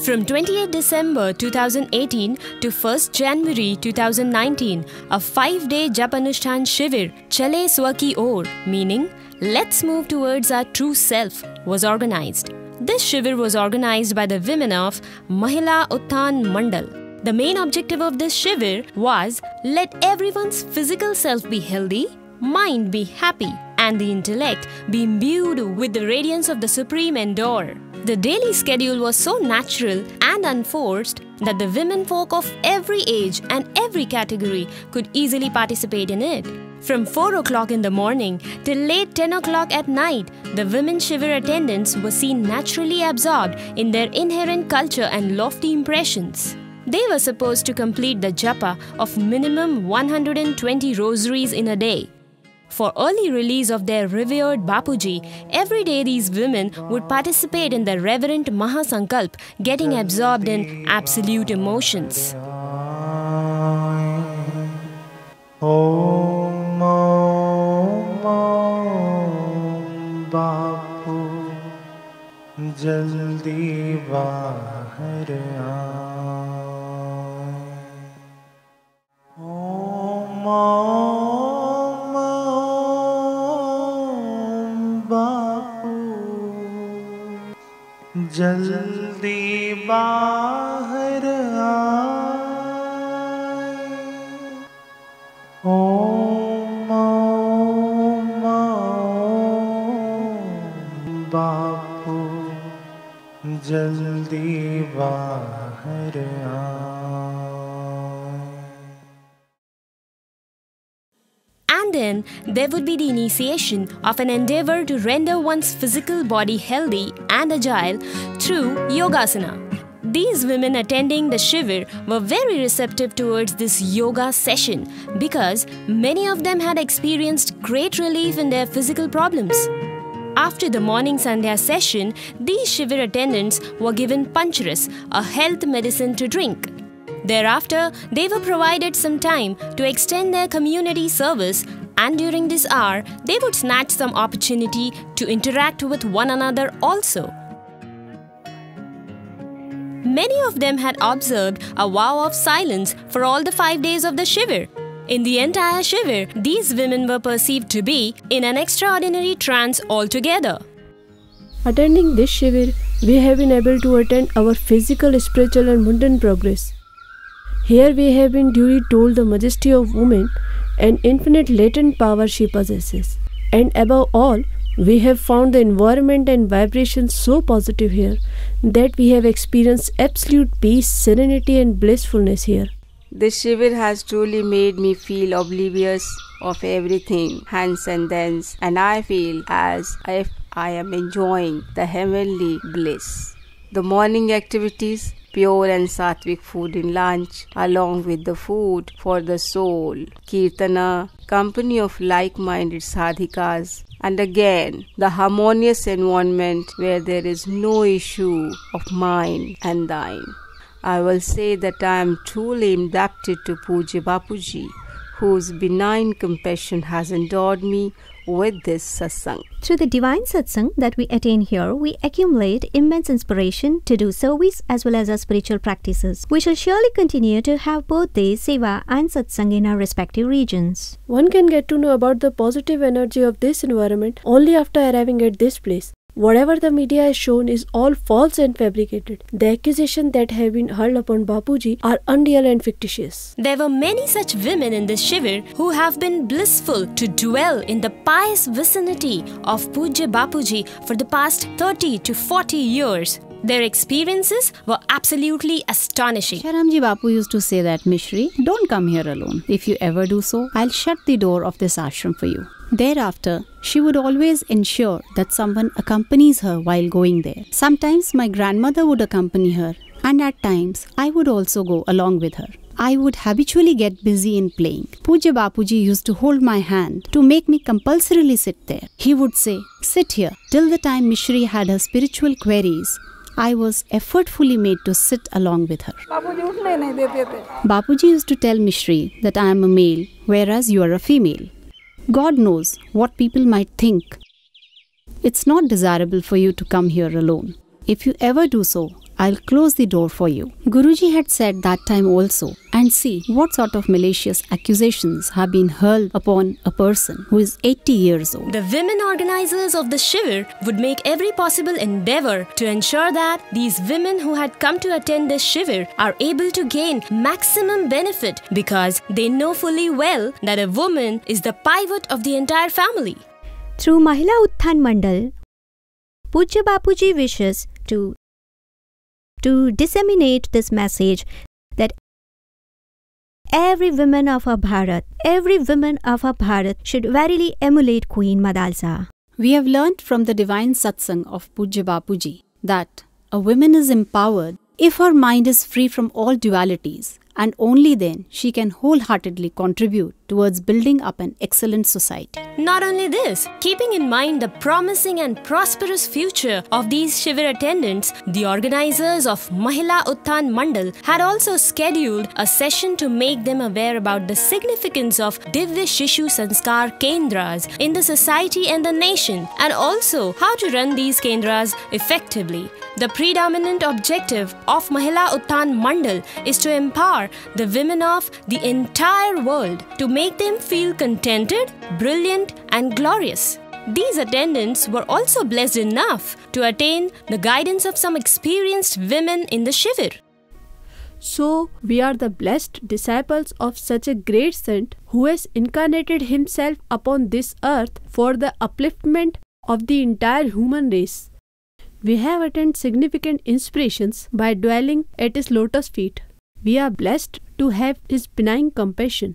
From 28 December 2018 to 1st January 2019, a 5-day Japanushthan Shivir, Chale Swaki Or, meaning Let's Move Towards Our True Self, was organized. This Shivir was organized by the women of Mahila Utthan Mandal. The main objective of this Shivir was let everyone's physical self be healthy, mind be happy, and the intellect be imbued with the radiance of the Supreme Endor. The daily schedule was so natural and unforced that the women folk of every age and every category could easily participate in it. From 4 o'clock in the morning till late 10 o'clock at night, the women Shivir attendants were seen naturally absorbed in their inherent culture and lofty impressions. They were supposed to complete the japa of minimum 120 rosaries in a day. For early release of their revered Bapuji, every day these women would participate in the reverent Mahasankalp, getting absorbed in absolute emotions. Om Bapu, jaldi bahar aaye. Om जल्दी बाहर आए. ओम बापू जल्दी बाहर आए. And then there would be the initiation of an endeavor to render one's physical body healthy and agile through Yogasana. These women attending the Shivir were very receptive towards this yoga session because many of them had experienced great relief in their physical problems. After the morning Sandhya session, these Shivir attendants were given Pancharas, a health medicine to drink. Thereafter, they were provided some time to extend their community service, and during this hour, they would snatch some opportunity to interact with one another also. Many of them had observed a vow of silence for all the 5 days of the Shivir. In the entire Shivir, these women were perceived to be in an extraordinary trance altogether. Attending this Shivir, we have been able to attend our physical, spiritual and mundane progress. Here we have been duly told the majesty of woman and infinite latent power she possesses. And above all, we have found the environment and vibration so positive here that we have experienced absolute peace, serenity and blissfulness here. This Shivir has truly made me feel oblivious of everything, hence and thence, and I feel as if I am enjoying the heavenly bliss. The morning activities, pure and sattvic food in lunch, along with the food for the soul, kirtana, company of like-minded sadhikas, and again the harmonious environment where there is no issue of mine and thine. I will say that I am truly indebted to Pujya Bapuji, whose benign compassion has endowed me with this satsang. Through the divine satsang that we attain here, we accumulate immense inspiration to do service as well as our spiritual practices. We shall surely continue to have both the seva and satsang in our respective regions. One can get to know about the positive energy of this environment only after arriving at this place. Whatever the media has shown is all false and fabricated. The accusations that have been hurled upon Bapuji are unreal and fictitious. There were many such women in this Shivir who have been blissful to dwell in the pious vicinity of Pujya Bapuji for the past 30 to 40 years. Their experiences were absolutely astonishing. Sharamji Bapu used to say that, Mishri, don't come here alone. If you ever do so, I'll shut the door of this ashram for you. Thereafter, she would always ensure that someone accompanies her while going there. Sometimes my grandmother would accompany her, and at times I would also go along with her. I would habitually get busy in playing. Pujya Bapuji used to hold my hand to make me compulsorily sit there. He would say, sit here. Till the time Mishri had her spiritual queries, I was effortfully made to sit along with her. Bapuji used to tell Mishri that I am a male, whereas you are a female. God knows what people might think. It's not desirable for you to come here alone. If you ever do so, I'll close the door for you. Guruji had said that time also, and see what sort of malicious accusations have been hurled upon a person who is 80 years old. The women organizers of the Shivir would make every possible endeavor to ensure that these women who had come to attend this Shivir are able to gain maximum benefit because they know fully well that a woman is the pivot of the entire family. Through Mahila Utthan Mandal, Pujya Bapuji wishes to disseminate this message that every woman of our Bharat should verily emulate Queen Madalsa. We have learnt from the divine satsang of Pujya Bapuji that a woman is empowered if her mind is free from all dualities, and only then she can wholeheartedly contribute towards building up an excellent society. Not only this, keeping in mind the promising and prosperous future of these Shivir attendants, the organizers of Mahila Utthan Mandal had also scheduled a session to make them aware about the significance of Divya Shishu Sanskar Kendras in the society and the nation, and also how to run these Kendras effectively. The predominant objective of Mahila Utthan Mandal is to empower the women of the entire world to make them feel contented, brilliant, and glorious. These attendants were also blessed enough to attain the guidance of some experienced women in the Shivir. So, we are the blessed disciples of such a great saint who has incarnated himself upon this earth for the upliftment of the entire human race. We have attained significant inspirations by dwelling at his lotus feet. We are blessed to have his benign compassion.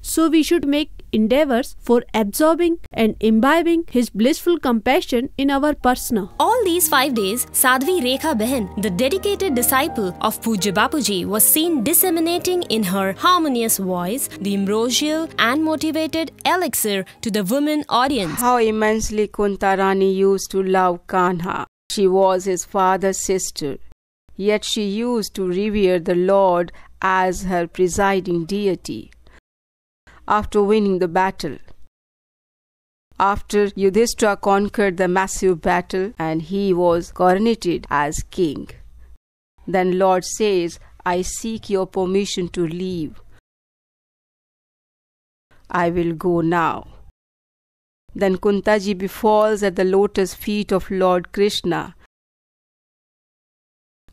So we should make endeavors for absorbing and imbibing his blissful compassion in our persona. All these 5 days, Sadhvi Rekha Behan, the dedicated disciple of Pujya Bapuji, was seen disseminating in her harmonious voice the ambrosial and motivated elixir to the women audience. How immensely Kuntarani used to love Kanha. She was his father's sister, yet she used to revere the Lord as her presiding deity. After winning the battle, after Yudhishthira conquered the massive battle and he was coronated as king, then Lord says, I seek your permission to leave. I will go now. Then Kuntaji befalls at the lotus feet of Lord Krishna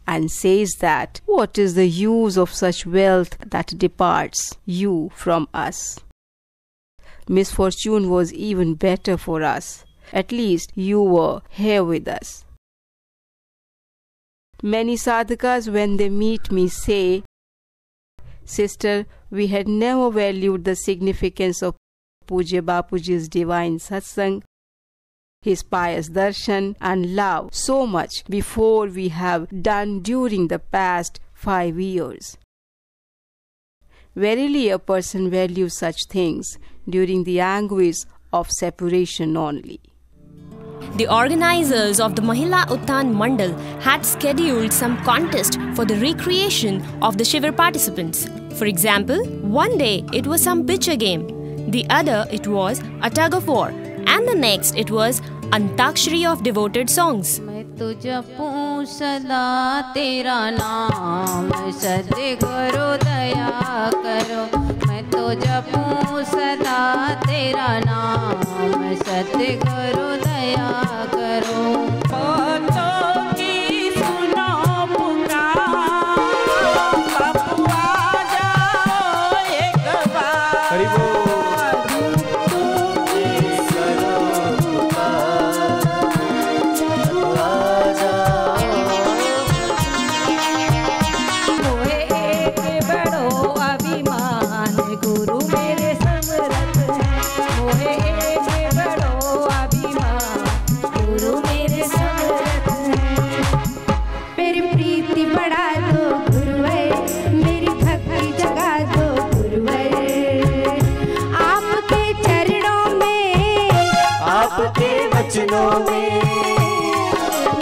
and says that, what is the use of such wealth that departs you from us? Misfortune was even better for us. At least you were here with us. Many sadhakas, when they meet me, say, Sister, we had never valued the significance of Pujya Bapuji's divine satsang, his pious darshan and love so much before we have done during the past 5 years. Verily, a person values such things during the anguish of separation only. The organizers of the Mahila Utthan Mandal had scheduled some contest for the recreation of the Shivir participants. For example, one day it was some picture game, the other it was a tug of war, and the next it was Antakshari of devoted songs. तो जपूं सदा तेरा नाम सद्गुरु दया करो मैं तो जपूं सदा तेरा नाम सद्गुरु दया करो भक्तों की सुनो पुकार बापू आ जाओ एक बार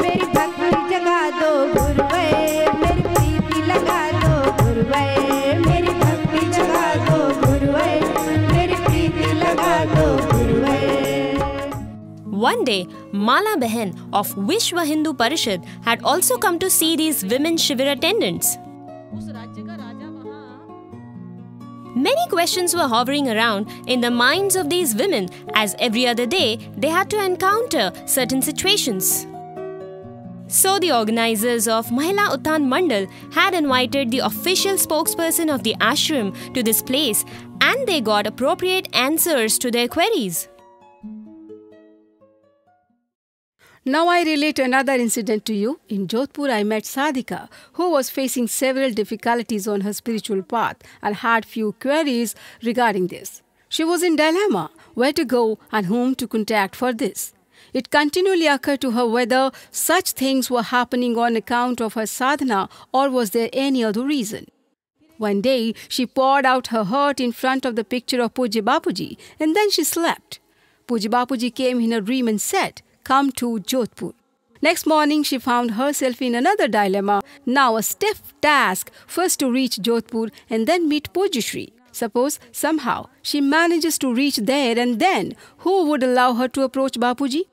मेरी भक्ति जगा दो गुरुवे मेरी प्रीति लगा दो गुरुवे मेरी भक्ति जगा दो गुरुवे मेरी प्रीति लगा दो One day, Mala Behan of Vishwa Hindu Parishad had also come to see these women Shivir attendants. Many questions were hovering around in the minds of these women, as every other day they had to encounter certain situations. So the organizers of Mahila Uttan Mandal had invited the official spokesperson of the ashram to this place, and they got appropriate answers to their queries. Now I relate another incident to you. In Jodhpur, I met Sadhika, who was facing several difficulties on her spiritual path and had few queries regarding this. She was in dilemma where to go and whom to contact for this. It continually occurred to her whether such things were happening on account of her sadhana or was there any other reason. One day, she poured out her heart in front of the picture of Pujya Bapuji, and then she slept. Pujya Bapuji came in a dream and said, "Come to Jodhpur." Next morning, she found herself in another dilemma. Now a stiff task, first to reach Jodhpur and then meet Pujyashri. Suppose somehow she manages to reach there, and then who would allow her to approach Bapuji?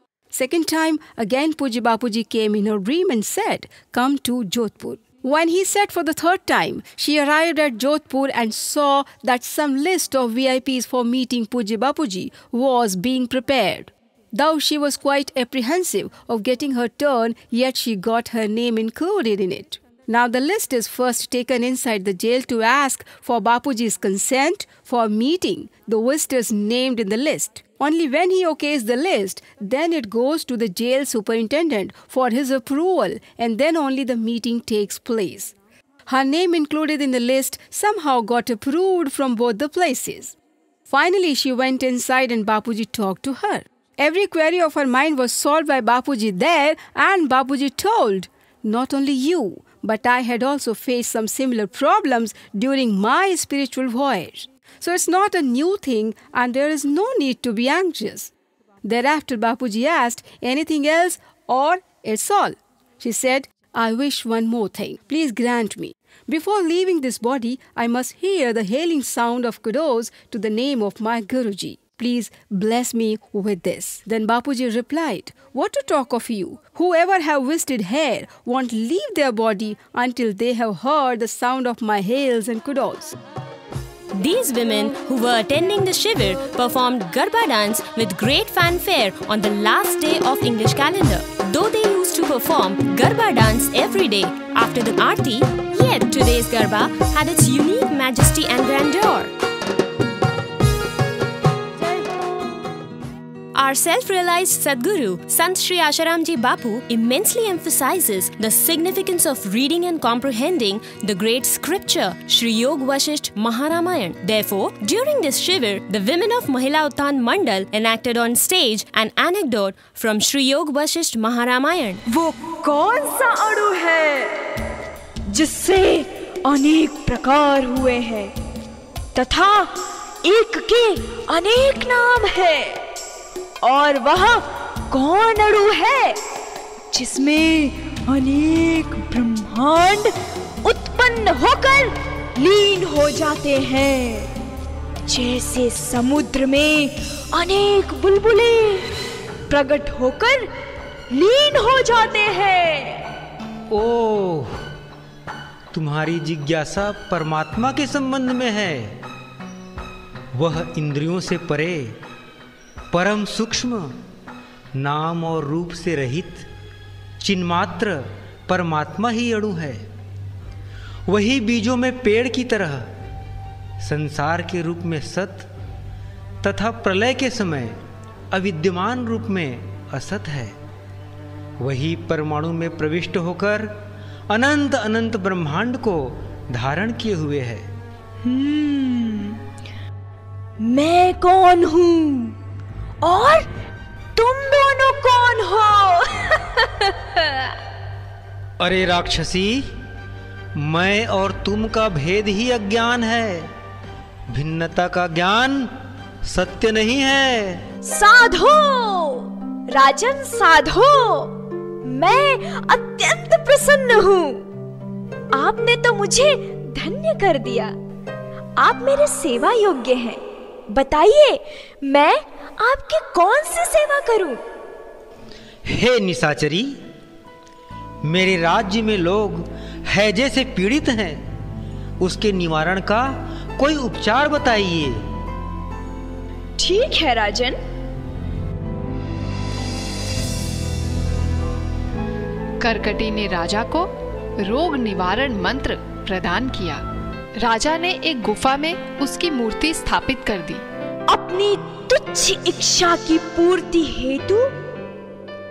Second time, again Pujya Bapuji came in her dream and said, "Come to Jodhpur." When he said for the third time, she arrived at Jodhpur and saw that some list of VIPs for meeting Pujya Bapuji was being prepared. Though she was quite apprehensive of getting her turn, yet she got her name included in it. Now the list is first taken inside the jail to ask for Bapuji's consent for meeting the visitors named in the list. Only when he okays the list, then it goes to the jail superintendent for his approval, and then only the meeting takes place. Her name included in the list somehow got approved from both the places. Finally, she went inside and Bapuji talked to her. Every query of her mind was solved by Bapuji there, and Bapuji told, "Not only you, but I had also faced some similar problems during my spiritual voyage. So it's not a new thing and there is no need to be anxious." Thereafter Bapuji asked, "Anything else or it's all?" She said, "I wish one more thing. Please grant me. Before leaving this body, I must hear the hailing sound of kudos to the name of my Guruji. Please bless me with this." Then Bapuji replied, "What to talk of you? Whoever have visited here won't leave their body until they have heard the sound of my hails and kudos." These women who were attending the Shivir performed Garba dance with great fanfare on the last day of English calendar. Though they used to perform Garba dance every day after the Aarti, yet today's Garba had its unique majesty and grandeur. Our self-realized Sadguru, Sant Shri Asharamji Bapu, immensely emphasizes the significance of reading and comprehending the great scripture, Shri Yog Vashisht Maharamayan. Therefore, during this Shivir, the women of Mahila Uttan Mandal enacted on stage an anecdote from Shri Yog Vashisht Maharamayan. वो कौन सा अणु है जिससे अनेक प्रकार हुए हैं तथा एक के अनेक नाम है, और वह कौन अणु है जिसमें अनेक ब्रह्मांड उत्पन्न होकर लीन हो जाते हैं, जैसे समुद्र में अनेक बुलबुले प्रकट होकर लीन हो जाते हैं। ओह, तुम्हारी जिज्ञासा परमात्मा के संबंध में है। वह इंद्रियों से परे, परम सूक्ष्म, नाम और रूप से रहित चिन्मात्र परमात्मा ही अणु है। वही बीजों में पेड़ की तरह संसार के रूप में सत तथा प्रलय के समय अविद्यमान रूप में असत है। वही परमाणु में प्रविष्ट होकर अनंत अनंत ब्रह्मांड को धारण किए हुए है। मैं कौन हूँ और तुम दोनों कौन हो? अरे राक्षसी, मैं और तुम का भेद ही अज्ञान है। भिन्नता का ज्ञान सत्य नहीं है। साधो राजन, साधो, मैं अत्यंत प्रसन्न हूँ। आपने तो मुझे धन्य कर दिया। आप मेरे सेवा योग्य हैं। बताइए, मैं आपकी कौन सी सेवा करूं? हे निशाचरी, मेरे राज्य में लोग हैजे से पीड़ित हैं, उसके निवारण का कोई उपचार बताइए। ठीक है राजन। करकटी ने राजा को रोग निवारण मंत्र प्रदान किया। राजा ने एक गुफा में उसकी मूर्ति स्थापित कर दी। अपनी तुच्छ इच्छा की पूर्ति हेतु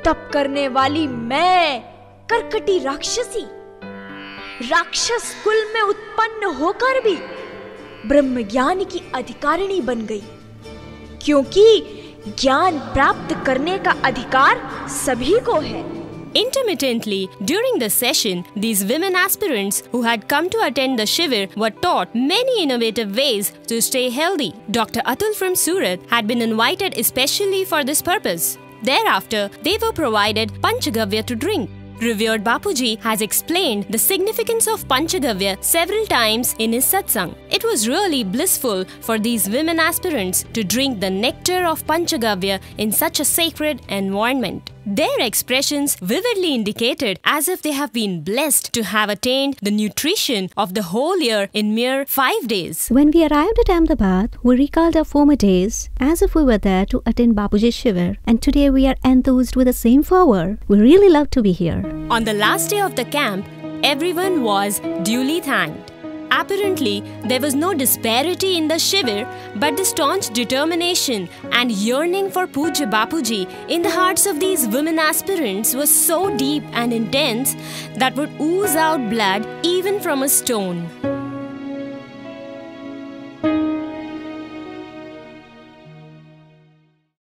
तप करने वाली मैं करकटी राक्षसी, राक्षस कुल में उत्पन्न होकर भी ब्रह्म ज्ञान की अधिकारिणी बन गई, क्योंकि ज्ञान प्राप्त करने का अधिकार सभी को है। Intermittently, during the session, these women aspirants who had come to attend the Shivir were taught many innovative ways to stay healthy. Dr. Atul from Surat had been invited especially for this purpose. Thereafter, they were provided Panchagavya to drink. Revered Bapuji has explained the significance of Panchagavya several times in his satsang. It was really blissful for these women aspirants to drink the nectar of Panchagavya in such a sacred environment. Their expressions vividly indicated as if they have been blessed to have attained the nutrition of the whole year in mere 5 days. When we arrived at Ahmedabad, we recalled our former days as if we were there to attend Bapuji's Shivir, and today we are enthused with the same fervor. We really love to be here. On the last day of the camp, everyone was duly thanked. Apparently, there was no disparity in the Shivir, but the staunch determination and yearning for Pujya Bapuji in the hearts of these women aspirants was so deep and intense that would ooze out blood even from a stone.